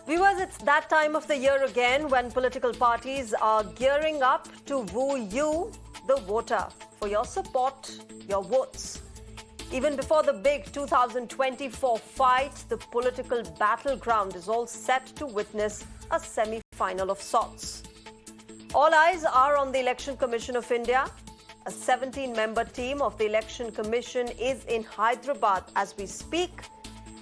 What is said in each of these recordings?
Viewers, it's that time of the year again when political parties are gearing up to woo you, the voter, for your support, your votes. Even before the big 2024 fight, the political battleground is all set to witness a semi-final of sorts. All eyes are on the Election Commission of India. A 17-member team of the Election Commission is in Hyderabad as we speak.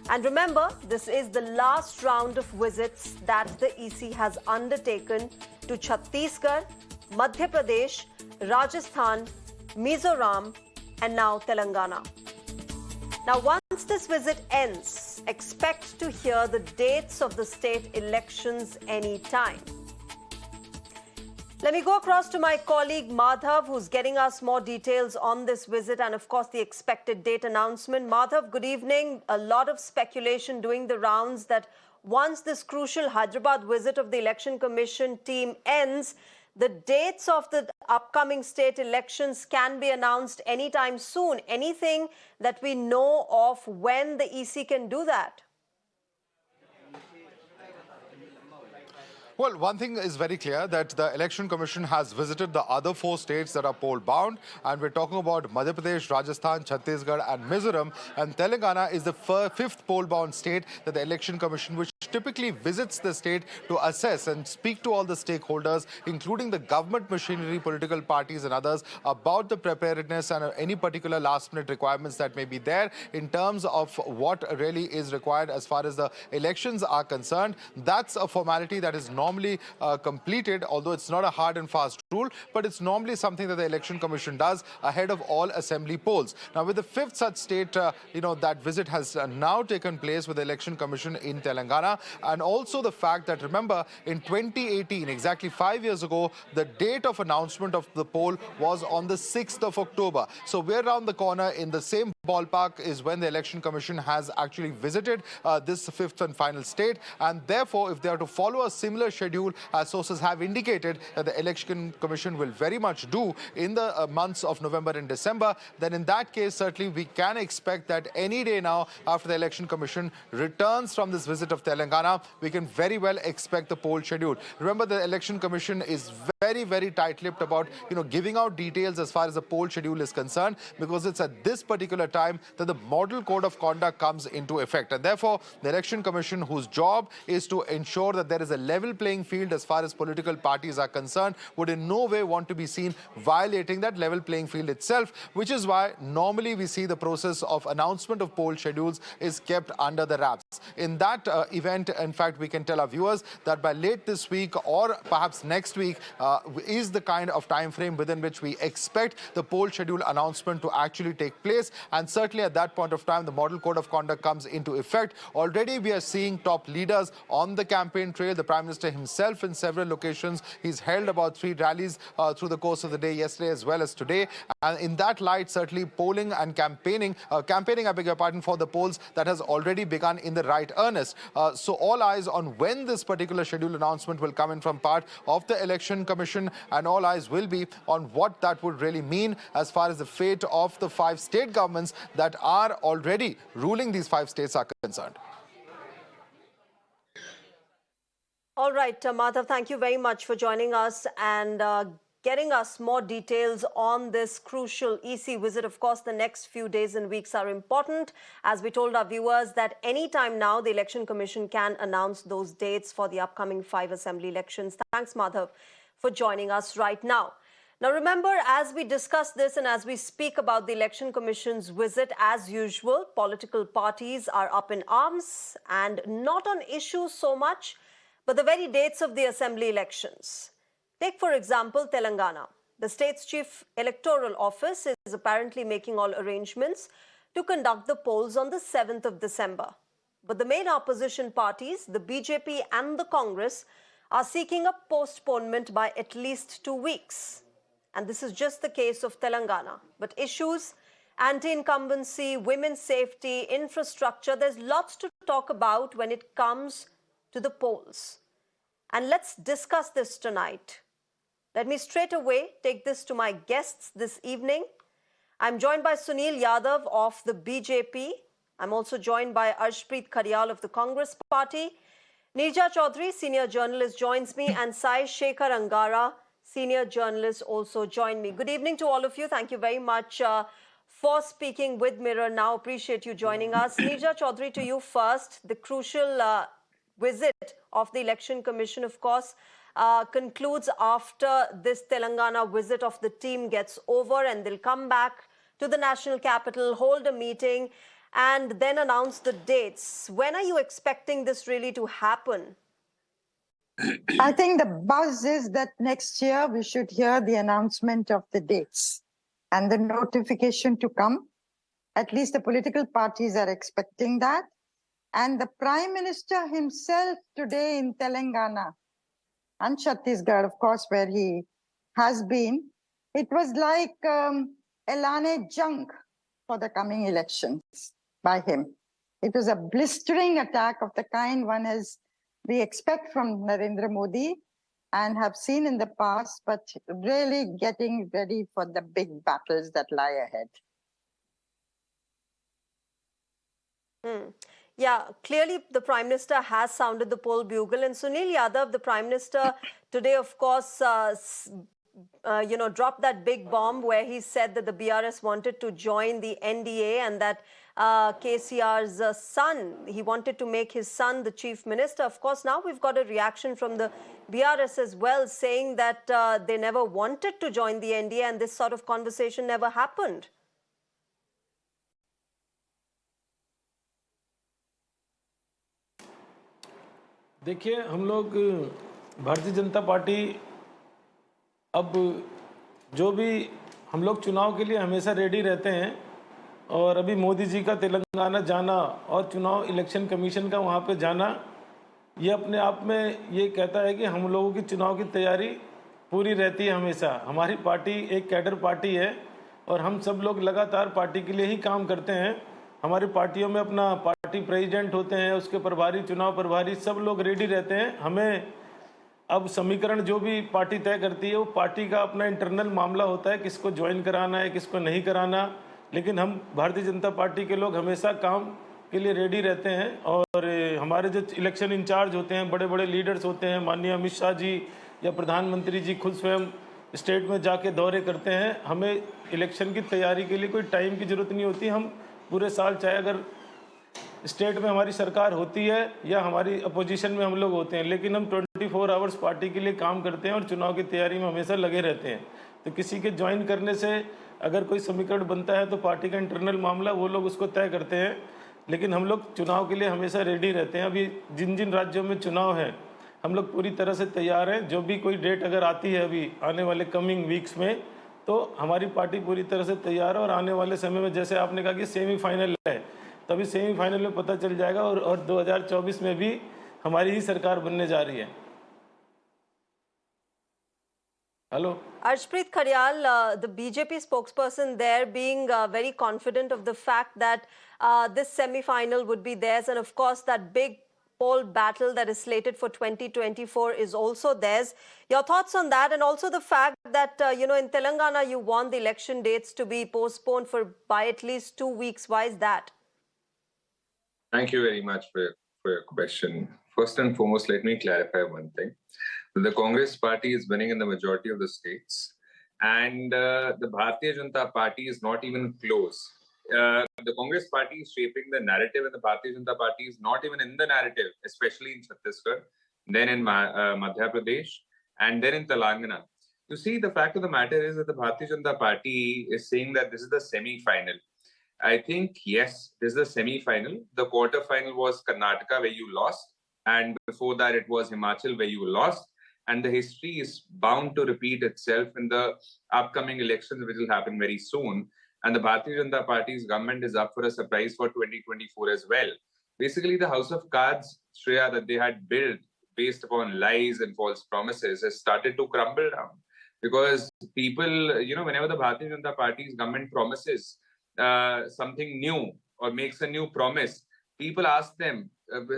And remember, this is the last round of visits that the EC has undertaken to Chhattisgarh, Madhya Pradesh, Rajasthan, Mizoram, and now Telangana. Now, once this visit ends, expect to hear the dates of the state elections anytime. Let me go across to my colleague Madhav, who's getting us more details on this visit and, of course, the expected date announcement. Madhav, good evening. A lot of speculation doing the rounds that once this crucial Hyderabad visit of the Election Commission team ends, the dates of the upcoming state elections can be announced anytime soon. Anything that we know of when the EC can do that? Well, one thing is very clear that the Election Commission has visited the other 4 states that are poll-bound, and we're talking about Madhya Pradesh, Rajasthan, Chhattisgarh and Mizoram, and Telangana is the 5th poll-bound state that the Election Commission, which typically visits the state to assess and speak to all the stakeholders, including the government machinery, political parties and others, about the preparedness and any particular last-minute requirements that may be there in terms of what really is required as far as the elections are concerned. That's a formality that is normally completed, although it's not a hard and fast rule, but it's normally something that the Election Commission does ahead of all assembly polls. Now, with the 5th such state, that visit has now taken place with the Election Commission in Telangana, and also the fact that, remember, in 2018, exactly 5 years ago, the date of announcement of the poll was on the 6th of October. So we're around the corner in the same ballpark is when the Election Commission has actually visited this 5th and final state, and therefore, if they are to follow a similar schedule, as sources have indicated that the Election Commission will very much do in the months of November and December, then in that case, certainly we can expect that any day now, after the Election Commission returns from this visit of Telangana, we can very well expect the poll schedule. Remember, the Election Commission is very, very tight-lipped about, giving out details as far as the poll schedule is concerned, because it's at this particular time that the Model Code of Conduct comes into effect. And therefore, the Election Commission, whose job is to ensure that there is a level playing field as far as political parties are concerned, would in no way want to be seen violating that level playing field itself, which is why normally we see the process of announcement of poll schedules is kept under the wraps. In that event, in fact, we can tell our viewers that by late this week or perhaps next week is the kind of time frame within which we expect the poll schedule announcement to actually take place. And certainly at that point of time, the Model Code of Conduct comes into effect. Already we are seeing top leaders on the campaign trail. The Prime Minister himself in several locations. He's held about 3 rallies through the course of the day yesterday as well as today. And in that light, certainly polling and campaigning, I beg your pardon, for the polls that has already begun in the right earnest. So all eyes on when this particular schedule announcement will come in from part of the Election Commission, and all eyes will be on what that would really mean as far as the fate of the 5 state governments that are already ruling these 5 states are concerned. All right, Madhav, thank you very much for joining us and getting us more details on this crucial EC visit. Of course, the next few days and weeks are important. As we told our viewers that any time now, the Election Commission can announce those dates for the upcoming 5 assembly elections. Thanks, Madhav, for joining us right now. Now, remember, as we discuss this and as we speak about the Election Commission's visit, as usual, political parties are up in arms and not on issues so much, but the very dates of the assembly elections. Take, for example, Telangana. The state's chief electoral office is apparently making all arrangements to conduct the polls on the 7th of December. But the main opposition parties, the BJP and the Congress, are seeking a postponement by at least 2 weeks. And this is just the case of Telangana. But issues, anti-incumbency, women's safety, infrastructure, there's lots to talk about when it comes to the polls. And let's discuss this tonight. Let me straight away take this to my guests this evening. I'm joined by Sunil Yadav of the BJP. I'm also joined by Arshpreet Karyal of the Congress Party. Neerja Chaudhary, senior journalist, joins me, and Sai Shekhar Angara, senior journalist, also join me. Good evening to all of you. Thank you very much for speaking with Mirror Now. Appreciate you joining us. Neerja Chaudhary, to you first. The crucial visit of the Election Commission, of course, concludes after this Telangana visit of the team gets over, and they'll come back to the national capital, hold a meeting, and then announce the dates. When are you expecting this really to happen? I think the buzz is that next year we should hear the announcement of the dates and the notification to come. At least the political parties are expecting that. And the Prime Minister himself today in Telangana and Chhattisgarh, of course, where he has been, it was like Elane jung for the coming elections by him. It was a blistering attack of the kind we expect from Narendra Modi and have seen in the past, but really getting ready for the big battles that lie ahead. Yeah, clearly the Prime Minister has sounded the poll bugle. And Sunil Yadav, the Prime Minister today, of course, dropped that big bomb where he said that the BRS wanted to join the NDA and that KCR's son, he wanted to make his son the chief minister. Of course, now we've got a reaction from the BRS as well, saying that they never wanted to join the NDA and this sort of conversation never happened. देखिए, हम लोग Bharatiya Janata party अब जो भी हम लोग चुनाव के लिए हमेशा रेडी रहते हैं और अभी मोदी जी का तेलंगाना जाना और चुनाव इलेक्शन कमीशन का वहाँ पे जाना ये अपने आप में ये कहता है कि हम लोगों की चुनाव की तैयारी पूरी रहती है हमेशा। हमारी पार्टी एक कैडर पार्टी है और हम सब लोग लगातार पार्टी के लिए ही काम करते हैं। हमारी पार्टियों में अपना पार्टी प्रेसिडेंट होते हैं, उसके प्रभारी, चुनाव प्रभारी, सब लोग रेडी रहते हैं। हमें अब समीकरण जो भी पार्टी तय करती है वो पार्टी का अपना इंटरनल मामला होता है, किसको ज्वाइन कराना है, किसको नहीं कराना। लेकिन हम भारतीय जनता पार्टी के लोग हमेशा काम के लिए रेडी रहते हैं और हमारे जो इलेक्शन इंचार्ज होते हैं, बड़े बड़े लीडर्स होते हैं, माननीय अमित शाह जी या प्रधानमंत्री जी खुद स्वयं स्टेट में जाके दौरे करते हैं। हमें इलेक्शन की तैयारी के लिए कोई टाइम की ज़रूरत नहीं होती। हम पूरे साल, चाहे अगर स्टेट में हमारी सरकार होती है या हमारी अपोजिशन में हम लोग होते हैं, लेकिन हम 24 आवर्स पार्टी के लिए काम करते हैं और चुनाव की तैयारी में हमेशा लगे रहते हैं। तो किसी के ज्वाइन करने से अगर कोई समीकरण बनता है तो पार्टी का इंटरनल मामला वो लोग उसको तय करते हैं, लेकिन हम लोग चुनाव के लिए हमेशा रेडी रहते हैं। अभी जिन जिन राज्यों में चुनाव है हम लोग पूरी तरह से तैयार हैं। जो भी कोई डेट अगर आती है अभी आने वाले कमिंग वीक्स में, तो हमारी पार्टी पूरी तरह से तैयार है और आने वाले समय में, जैसे आपने कहा कि सेमीफाइनल है, तभी सेमीफाइनल में पता चल जाएगा और 2024 में भी हमारी ही सरकार बनने जा रही है। Hello. Arshpreet Kharyal, the BJP spokesperson there, being very confident of the fact that this semi-final would be theirs, and of course that big poll battle that is slated for 2024 is also theirs. Your thoughts on that, and also the fact that in Telangana you want the election dates to be postponed by at least 2 weeks. Why is that? Thank you very much for your question. First and foremost, let me clarify one thing. The Congress party is winning in the majority of the states, and the Bharatiya Janata Party is not even close. The Congress party is shaping the narrative, and the Bharatiya Janata Party is not even in the narrative, especially in Chhattisgarh, then in Madhya Pradesh, and then in Telangana. You see, the fact of the matter is that the Bharatiya Janata Party is saying that this is the semi-final. I think, yes, this is the semi-final. The quarter-final was Karnataka, where you lost, and before that it was Himachal, where you lost. And the history is bound to repeat itself in the upcoming elections, which will happen very soon. And the Bharatiya Janata Party's government is up for a surprise for 2024 as well. Basically, the house of cards, Shreya, that they had built based upon lies and false promises has started to crumble down. Because people, whenever the Bharatiya Janata Party's government promises something new or makes a new promise, people ask them,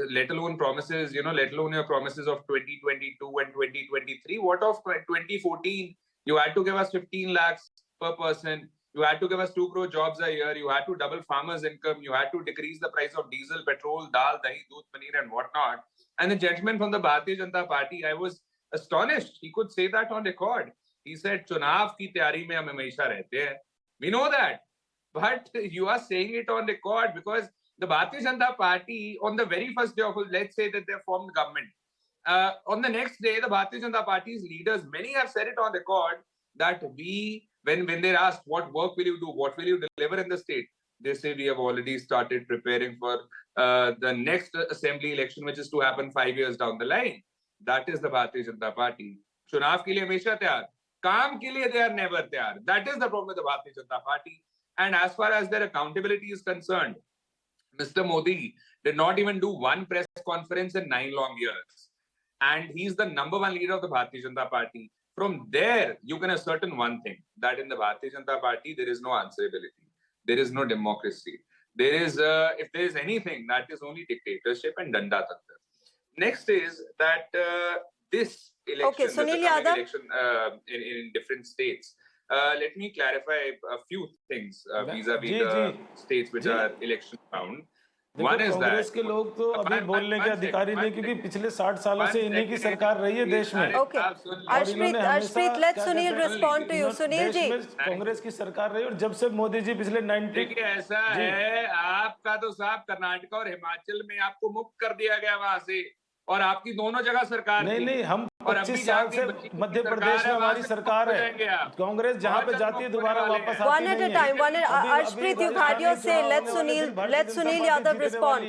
let alone promises, let alone your promises of 2022 and 2023. What of 2014? You had to give us 15 lakhs per person. You had to give us 2 crore jobs a year. You had to double farmers' income. You had to decrease the price of diesel, petrol, dal, dahi, doodh, paneer, and whatnot. And the gentleman from the Bharatiya Janata Party, I was astonished. He could say that on record. He said, "Chunav ki tayari mein hum hamesha rehte hain." We know that, but you are saying it on record because the Bharatiya Janata Party, on the very first day of, let's say that they formed government, on the next day, the Bharatiya Janata Party's leaders, many have said it on record that when they're asked, what work will you do, what will you deliver in the state, they say we have already started preparing for the next assembly election, which is to happen 5 years down the line. That is the Bharatiya Janata Party. चुनाव के लिए हमेशा तैयार, काम के लिए they are never तैयार. That is the problem with the Bharatiya Janata Party. And as far as their accountability is concerned, Mr. Modi did not even do one press conference in 9 long years. And he's the number one leader of the Bharatiya Janata Party. From there, you can ascertain one thing, that in the Bharatiya Janata Party, there is no answerability. There is no democracy. There is, if there is anything, that is only dictatorship and danda taktar. Next is that this election, Sunil the coming Yadav. election in different states, let me clarify a few things vis-a-vis the states which are election bound. देखो, कांग्रेस के लोग तो अभी बोलने के अधिकारी नहीं, क्योंकि पिछले 60 सालों से इन्हीं की सरकार रही है देश में। Okay. Arshpreet, let Sunil respond to you. Sunil जी, कांग्रेस की सरकार रही और जब से मोदी जी पिछले 90 देखिए ऐसा है, आपका तो साहब कर्नाटक और हिमाचल में आपको मुक्त कर दिया गया वहां से, और आपकी दोनों जगह सरकार नहीं, हम 25 साल से मध्य प्रदेश में हमारी सरकार है। कांग्रेस जहां पे जाती है दोबारा वापस आती one at a time. Arshpreet, you've had your say. Let Sunil Yadav respond.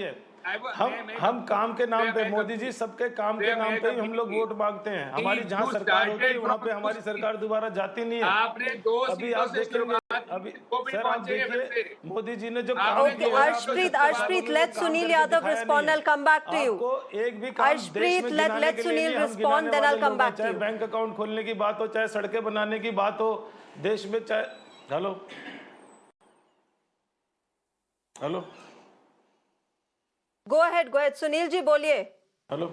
हम काम के नाम पे, मोदी जी सबके काम के नाम पे ही हम लोग वोट मांगते हैं। हमारी जहां सरकार होती है वहां पे हमारी सरकार दोबारा जाती नहीं है। आपने 2 अभी आप देखेंगे, अभी सर आप देखिए मोदी जी ने जो Okay, Arshpreet, let Sunil Yadav respond. I'll come back to you. एक भी काम Arshpreet, let Sunil respond, then I'll come back to you. Bank account खोलने की बात हो, चाहे सड़कें बनाने की बात हो देश में, चाहे hello Go ahead. Sunil ji, बोलिए. हेलो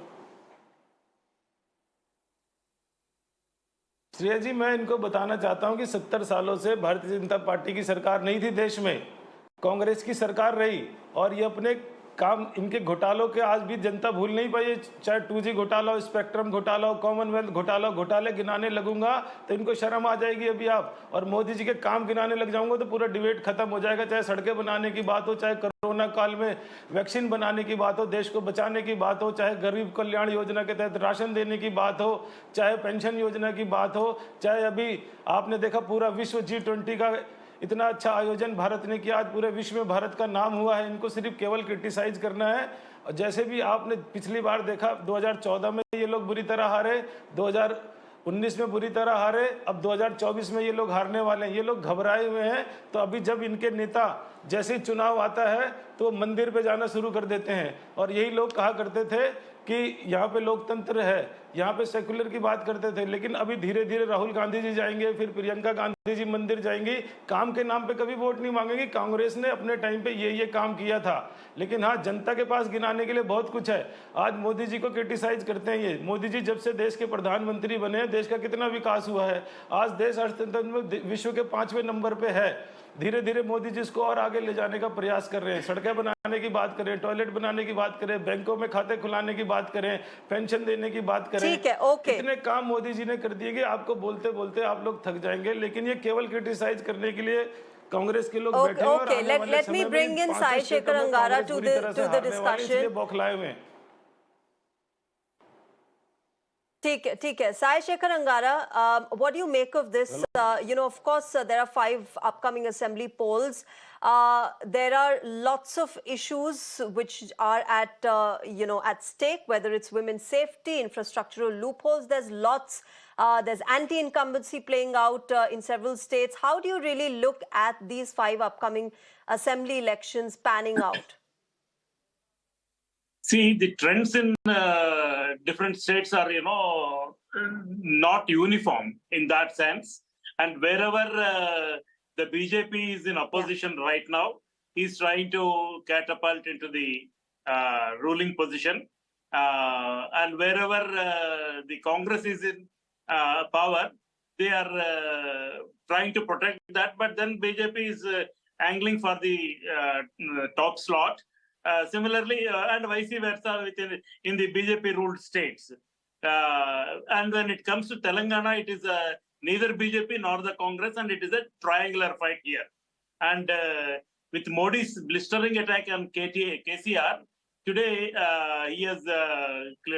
श्रेया जी, मैं इनको बताना चाहता हूं कि 70 सालों से भारतीय जनता पार्टी की सरकार नहीं थी देश में, कांग्रेस की सरकार रही, और ये अपने काम, इनके घोटालों के आज भी जनता भूल नहीं पाई है। चाहे 2G घोटाला हो, स्पेक्ट्रम घोटाला हो, कॉमनवेल्थ घोटाला, घोटाले गिनाने लगूंगा तो इनको शर्म आ जाएगी अभी आप, और मोदी जी के काम गिनाने लग जाऊंगा तो पूरा डिबेट खत्म हो जाएगा। चाहे सड़कें बनाने की बात हो, चाहे कोरोना काल में वैक्सीन बनाने की बात हो, देश को बचाने की बात हो, चाहे गरीब कल्याण योजना के तहत राशन देने की बात हो, चाहे पेंशन योजना की बात हो, चाहे अभी आपने देखा पूरा विश्व G20 का इतना अच्छा आयोजन भारत ने किया, आज पूरे विश्व में भारत का नाम हुआ है। इनको सिर्फ केवल क्रिटिसाइज करना है। और जैसे भी आपने पिछली बार देखा 2014 में ये लोग बुरी तरह हारे, 2019 में बुरी तरह हारे, अब 2024 में ये लोग हारने वाले हैं। ये लोग घबराए हुए हैं। तो अभी जब इनके नेता जैसे ही चुनाव आता है तो मंदिर पे जाना शुरू कर देते हैं, और यही लोग कहा करते थे कि यहाँ पे लोकतंत्र है, यहाँ पे सेकुलर की बात करते थे। लेकिन अभी धीरे धीरे राहुल गांधी जी जाएंगे, फिर प्रियंका गांधी जी मंदिर जाएंगी, काम के नाम पे कभी वोट नहीं मांगेंगे। कांग्रेस ने अपने टाइम पे ये काम किया था, लेकिन हाँ, जनता के पास गिनाने के लिए बहुत कुछ है। आज मोदी जी को क्रिटिसाइज करते हैं ये। मोदी जी जब से देश के प्रधानमंत्री बने, देश का कितना विकास हुआ है। आज देश अर्थतंत्र में विश्व के 5वें नंबर पे है। धीरे धीरे मोदी जी इसको और आगे ले जाने का प्रयास कर रहे हैं। सड़कें बनाने की बात करें, टॉयलेट बनाने की बात करें, बैंकों में खाते खुलाने की बात करें, पेंशन देने की बात करें। ठीक है, ओके। इतने काम मोदी जी ने कर दिए कि आपको बोलते बोलते आप लोग थक जाएंगे। लेकिन ये केवल क्रिटिसाइज करने के लिए कांग्रेस के लोग बैठे हैं। Okay, let me bring in Sai Shekhar अंगारा टू द डिस्कशन। बौखलाए हुए हैं। ठीक है. Sai Shekhar Angara, what do you make of this? Of course, there are 5 upcoming assembly polls. There are lots of issues which are at stake, whether it's women's safety, infrastructural loopholes. There's lots. There's anti-incumbency playing out in several states. How do you really look at these 5 upcoming assembly elections panning out? See, the trends in different states are, not uniform in that sense. And wherever the BJP is in opposition right now, he's trying to catapult into the ruling position. And wherever the Congress is in power, they are trying to protect that, but then BJP is angling for the top slot. Similarly, and vice versa in the BJP-ruled states. And when it comes to Telangana, it is neither BJP nor the Congress, and it is a triangular fight here. And with Modi's blistering attack on KCR, today he has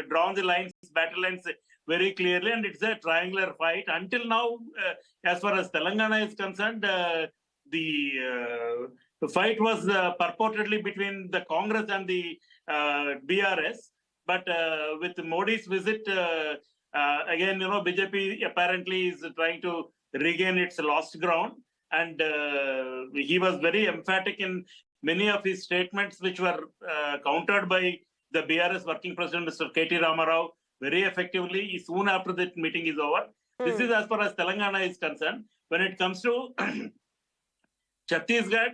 drawn the lines, battle lines very clearly, and it's a triangular fight. Until now, as far as Telangana is concerned, the fight was purportedly between the Congress and the BRS. But with Modi's visit, again, BJP apparently is trying to regain its lost ground. And he was very emphatic in many of his statements, which were countered by the BRS working president, Mr. K.T. Ramarao, very effectively soon after that meeting is over. This is as far as Telangana is concerned. When it comes to Chhattisgarh,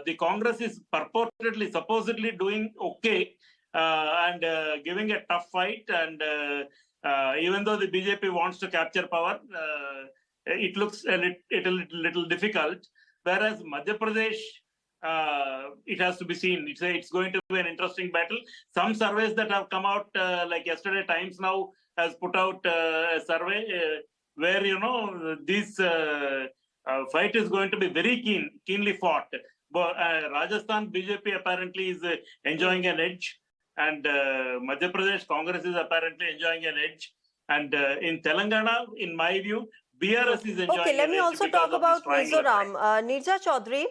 the Congress is supposedly doing okay and giving a tough fight. And even though the BJP wants to capture power, it looks a little difficult. Whereas Madhya Pradesh, it has to be seen. It's going to be an interesting battle. Some surveys that have come out, like yesterday, Times Now has put out a survey where this fight is going to be very keenly fought. But Rajasthan BJP apparently is enjoying an edge, and Madhya Pradesh Congress is apparently enjoying an edge. And in Telangana, in my view, BRS is enjoying. Okay, let me also talk about Mizoram. Nirja Chaudhary.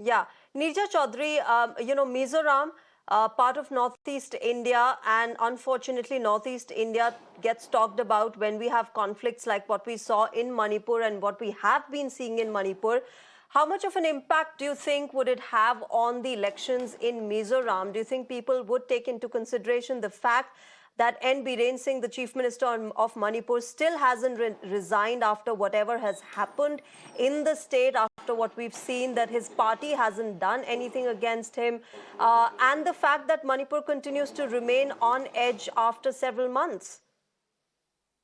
Yeah, Nirja Chaudhary, Mizoram, part of Northeast India, and unfortunately Northeast India gets talked about when we have conflicts like what we saw in Manipur and what we have been seeing in Manipur. How much of an impact do you think would it have on the elections in Mizoram? Do you think people would take into consideration the fact that N. Biren Singh, the Chief Minister of Manipur, still hasn't resigned after whatever has happened in the state, after what we've seen, that his party hasn't done anything against him, and the fact that Manipur continues to remain on edge after several months?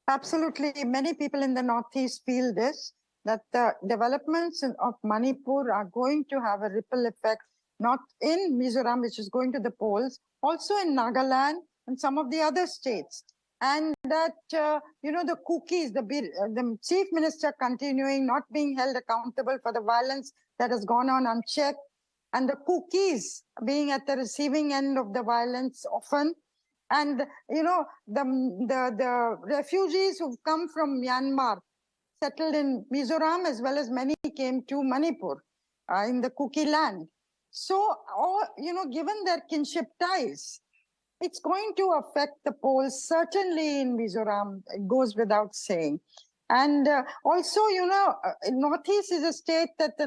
Absolutely. Many people in the Northeast feel this, that the developments of Manipur are going to have a ripple effect, not in Mizoram, which is going to the polls, also in Nagaland and some of the other states. And that, the cookies, the chief minister continuing, not being held accountable for the violence that has gone on unchecked, and the cookies being at the receiving end of the violence often. And, the refugees who've come from Myanmar, settled in Mizoram, as well as many came to Manipur in the cookie land. So, given their kinship ties, it's going to affect the polls, certainly in Mizoram, it goes without saying. And also, Northeast is a state that the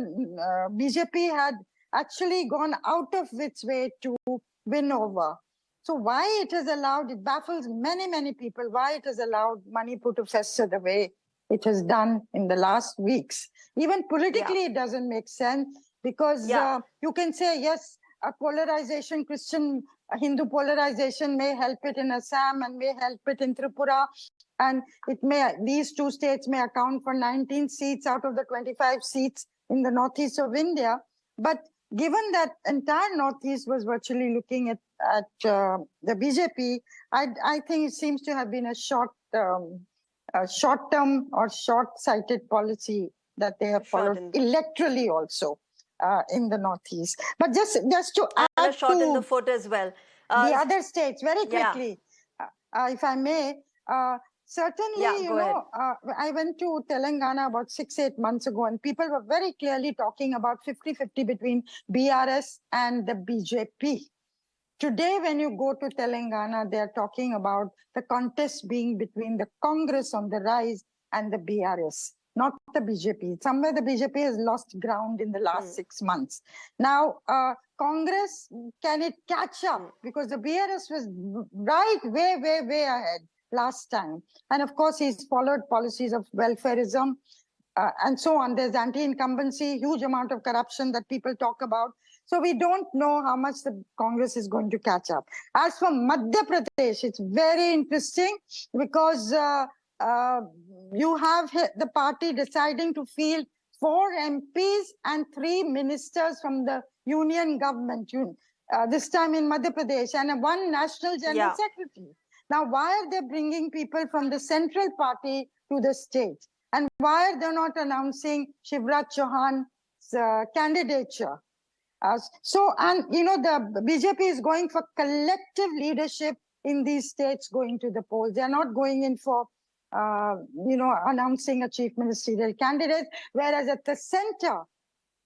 BJP had actually gone out of its way to win over. So why it has allowed, it baffles many, many people, why it has allowed Manipur to fester the way it has done in the last weeks. Even politically, it doesn't make sense, because you can say, yes, a polarization, Christian Hindu polarization may help it in Assam and may help it in Tripura, and these two states may account for 19 seats out of the 25 seats in the northeast of India. But given that entire northeast was virtually looking at the BJP, I think it seems to have been a short-term or short-sighted policy that they have followed electorally also. In the Northeast. But just to add a shot in the foot as well. The other states, very quickly, if I may, certainly, I went to Telangana about 6-8 months ago, and people were very clearly talking about 50-50 between BRS and the BJP. Today, when you go to Telangana, they are talking about the contest being between the Congress on the rise and the BRS. Not the BJP. Somewhere the BJP has lost ground in the last 6 months. Now, Congress, can it catch up? Because the BRS was way ahead last time. And of course, he's followed policies of welfareism and so on. There's anti-incumbency, huge amount of corruption that people talk about. So we don't know how much the Congress is going to catch up. As for Madhya Pradesh, it's very interesting because you have the party deciding to field 4 MPs and 3 ministers from the union government, this time in Madhya Pradesh, and 1 national general secretary. Now, why are they bringing people from the central party to the state? And why are they not announcing Shivraj Chauhan's candidature? And the BJP is going for collective leadership in these states going to the polls. They are not going in for, announcing a chief ministerial candidate, whereas at the center,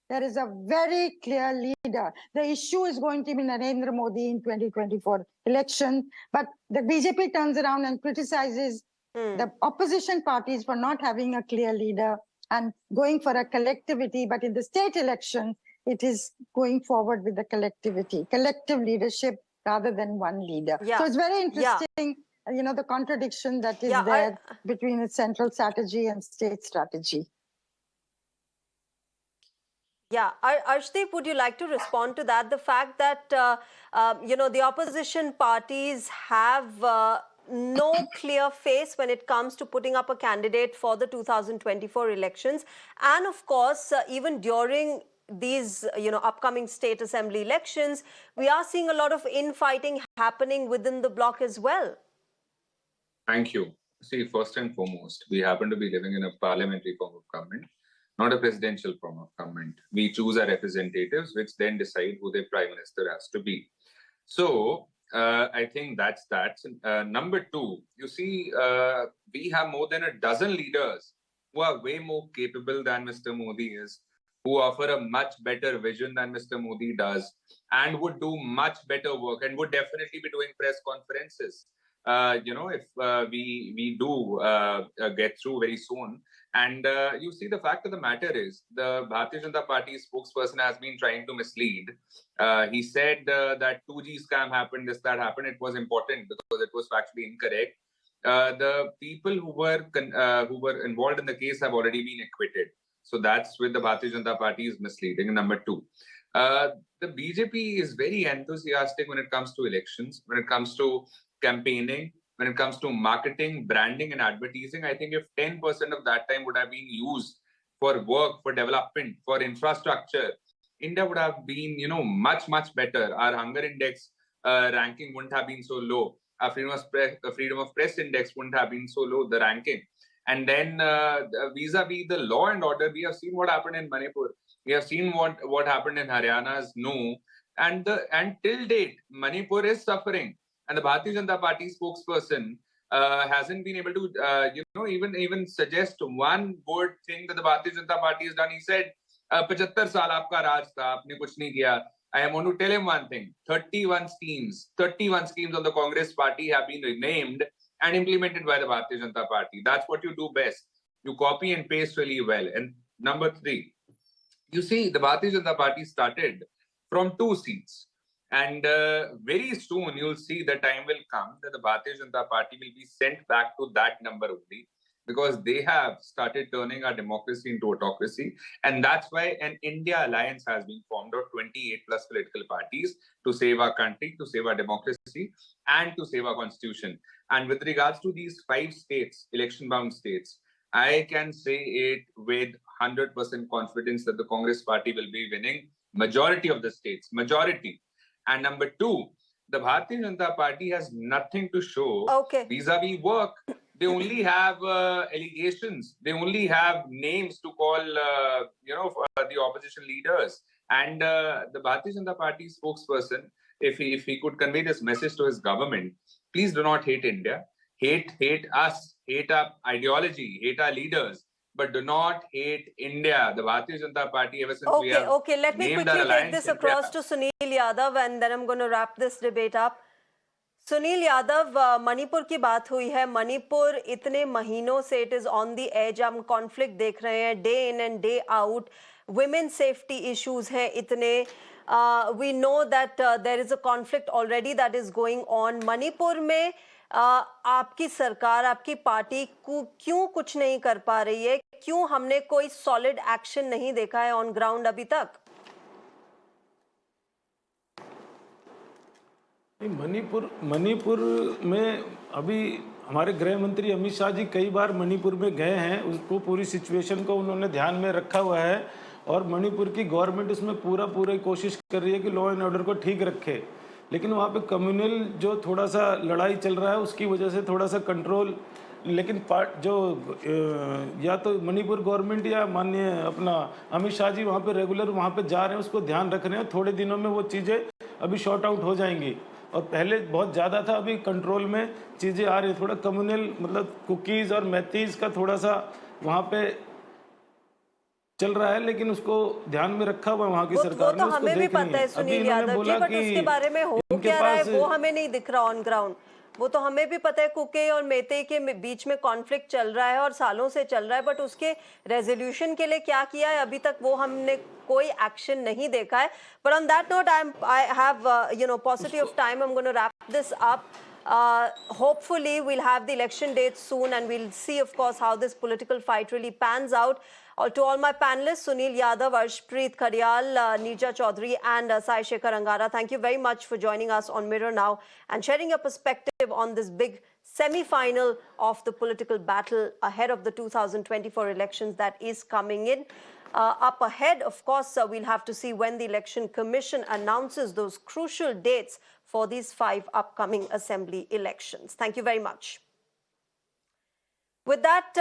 there is a very clear leader. The issue is going to be Narendra Modi in 2024 election, but the BJP turns around and criticizes the opposition parties for not having a clear leader and going for a collectivity. But in the state election, it is going forward with the collective leadership rather than one leader. So it's very interesting, the contradiction that is there between its central strategy and state strategy. Yeah, Arshdeep, would you like to respond to that? The fact that, the opposition parties have no clear face when it comes to putting up a candidate for the 2024 elections. And of course, even during these, upcoming state assembly elections, we are seeing a lot of infighting happening within the bloc as well. Thank you. See, first and foremost, we happen to be living in a parliamentary form of government, not a presidential form of government. We choose our representatives, which then decide who the prime minister has to be. So I think that's that. Number two, you see, we have more than a dozen leaders who are way more capable than Mr. Modi is, who offer a much better vision than Mr. Modi does, and would do much better work and would definitely be doing press conferences. If we do get through very soon. And you see, the fact of the matter is, the Bharatiya Janata Party spokesperson has been trying to mislead. He said that 2G scam happened, this, that happened. It was important because it was factually incorrect. The people who were involved in the case have already been acquitted. So that's where the Bharatiya Janata Party is misleading. Number two, the BJP is very enthusiastic when it comes to elections, when it comes to campaigning, when it comes to marketing, branding, and advertising. I think if 10% of that time would have been used for work, for development, for infrastructure, India would have been, much, much better. Our hunger index ranking wouldn't have been so low. Our freedom of press index wouldn't have been so low, the ranking. And then vis-a-vis the law and order, we have seen what happened in Manipur. We have seen what happened in Haryana's No. And till date, Manipur is suffering. And the Bharatiya Janata Party spokesperson hasn't been able to, even suggest one good thing that the Bharatiya Janata Party has done. He said, 75 saal aapka raj tha, aapne kuch nahi kiya. I want to tell him one thing. 31 schemes of the Congress Party have been renamed and implemented by the Bharatiya Janata Party. That's what you do best. You copy and paste really well. And number three, you see, the Bharatiya Janata Party started from 2 seats. And very soon you'll see the time will come that the Bharatiya Janata Party will be sent back to that number only, because they have started turning our democracy into autocracy. And that's why an India alliance has been formed of 28 plus political parties to save our country, to save our democracy, and to save our constitution. And with regards to these 5 states, election-bound states, I can say it with 100% confidence that the Congress Party will be winning majority of the states, majority. And number two, the Bharatiya Janata Party has nothing to show vis-a-vis work. They only have allegations. They only have names to call, the opposition leaders. And the Bharatiya Janata Party spokesperson, if he could convey this message to his government, please do not hate India. Hate us, hate our ideology, hate our leaders, but do not hate India. The Bharatiya Janata Party, ever since we have let me quickly take this across to Sunil Yadav, and then I'm going to wrap this debate up. Sunil Yadav, Manipur की बात हुई है. Manipur इतने महीनों से it is on the edge. हम conflict देख रहे हैं, day in and day out. Women safety issues हैं इतने. We know that there is a conflict already that is going on. Manipur में आपकी सरकार, आपकी पार्टी क्यों कुछ नहीं कर पा रही है? क्यों हमने कोई सॉलिड एक्शन नहीं देखा है ऑन ग्राउंड अभी तक? मणिपुर में अभी हमारे गृह मंत्री अमित शाह जी कई बार मणिपुर में गए हैं, उसको पूरी सिचुएशन को उन्होंने ध्यान में रखा हुआ है और मणिपुर की गवर्नमेंट उसमें पूरी कोशिश कर रही है कि लॉ एंड ऑर्डर को ठीक रखे। लेकिन वहाँ पे कम्युनल जो थोड़ा सा लड़ाई चल रहा है उसकी वजह से थोड़ा सा कंट्रोल, लेकिन या तो मणिपुर गवर्नमेंट या माननीय अपना अमित शाह जी वहाँ पे रेगुलर वहाँ पे जा रहे हैं, उसको ध्यान रख रहे हैं। थोड़े दिनों में वो चीज़ें अभी शॉर्ट आउट हो जाएंगी और पहले बहुत ज़्यादा था, अभी कंट्रोल में चीज़ें आ रही है। थोड़ा कम्युनल मतलब कुकीज़ और मैथीज़ का थोड़ा सा वहाँ पे चल रहा है, लेकिन उसको ध्यान में रखा हुआ वहाँ की सरकार ने, वो तो हमें भी पता है सुनील यादव जी, बट उसके बारे में हो क्या रहा है वो हमें नहीं दिख रहा ऑन ग्राउंड। वो तो हमें भी पता है कुके और मेते के बीच में कॉन्फ्लिक्ट चल रहा है और सालों से चल रहा है, बट उसके रेजोल्यूशन के लिए क्या किया है अभी तक वो हमने कोई एक्शन नहीं देखा है। But on that note I have paucity of time, I'm going to wrap this up. Hopefully we'll have the election dates soon and we'll see of course how this political fight really pans out. To all my panelists, Sunil Yadav, Arshpreet Karyal, Neerja Chaudhary and Sai Shekhar Angara, thank you very much for joining us on Mirror Now and sharing your perspective on this big semi-final of the political battle ahead of the 2024 elections that is coming in. Up ahead, of course, we'll have to see when the Election Commission announces those crucial dates for these 5 upcoming assembly elections. Thank you very much. With that,